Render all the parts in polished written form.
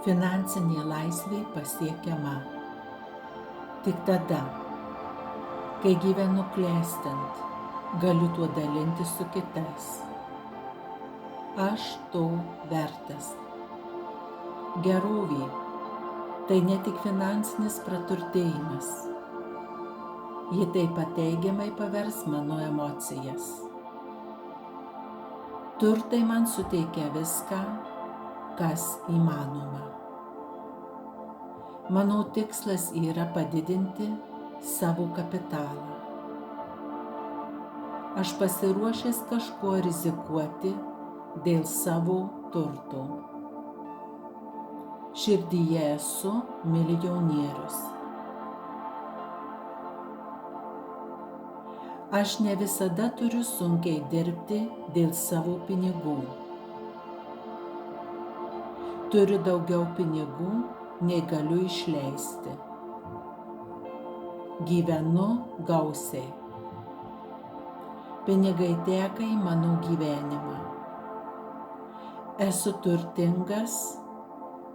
Finansinė laisvė pasiekiama tik tada, kai gyvenu klestant, galiu tuo dalintis su kitais. Aš to vertas. Gerovė – tai ne tik finansinis praturtėjimas. Ji taip pat teigiamai pavers mano emocijas. Turtai man suteikia viską, kas įmanoma. Mano tikslas yra padidinti savo kapitalą. Aš pasiruošęs kažkuo rizikuoti dėl savo turto. Širdyje esu milijonierius. Aš ne visada turiu sunkiai dirbti dėl savo pinigų. Turiu daugiau pinigų, nei galiu išleisti. Gyvenu gausiai. Pinigai teka į mano gyvenimą. Esu turtingas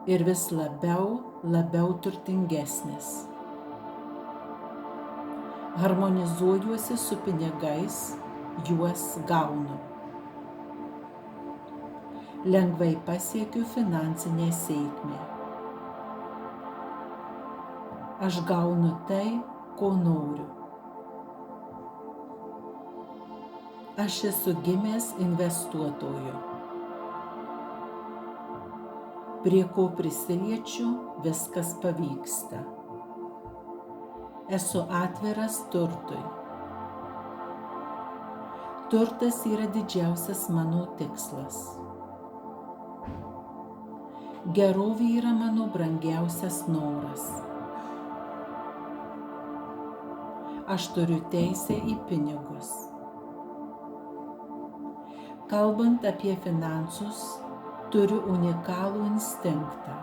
ir vis labiau turtingesnis. Harmonizuojuosi su pinigais, juos gaunu. Lengvai pasiekiu finansinę sėkmę. Aš gaunu tai, ko noriu. Aš esu gimęs investuotoju. Prie ko prisiliečiu, viskas pavyksta. Esu atviras turtui. Turtas yra didžiausias mano tikslas. Gerovė yra mano brangiausias noras. Aš turiu teisę į pinigus. Kalbant apie finansus, turiu unikalų instinktą.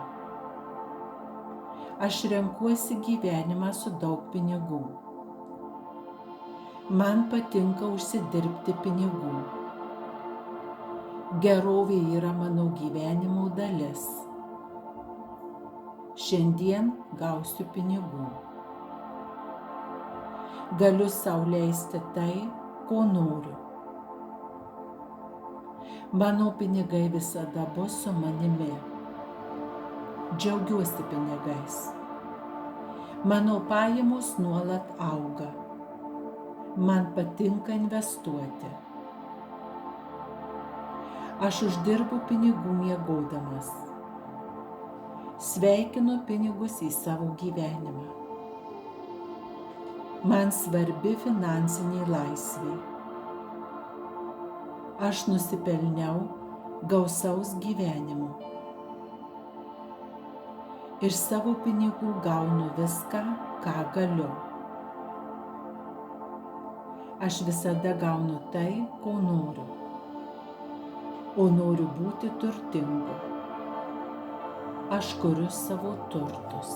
Aš renkuosi gyvenimą su daug pinigų. Man patinka užsidirbti pinigų. Gerovė yra mano gyvenimo dalis. Šiandien gausiu pinigų. Galiu sau leisti tai, ko noriu. Mano pinigai visada bus su manimi. Džiaugiuosi pinigais. Mano pajamos nuolat auga. Man patinka investuoti. Aš uždirbu pinigų miegodamas. Sveikinu pinigus į savo gyvenimą. Man svarbi finansinė laisvė. Aš nusipelniau gausaus gyvenimo. Iš savo pinigų gaunu viską, ką galiu. Aš visada gaunu tai, ko noriu. O noriu būti turtingu. Aš kuriu savo turtus.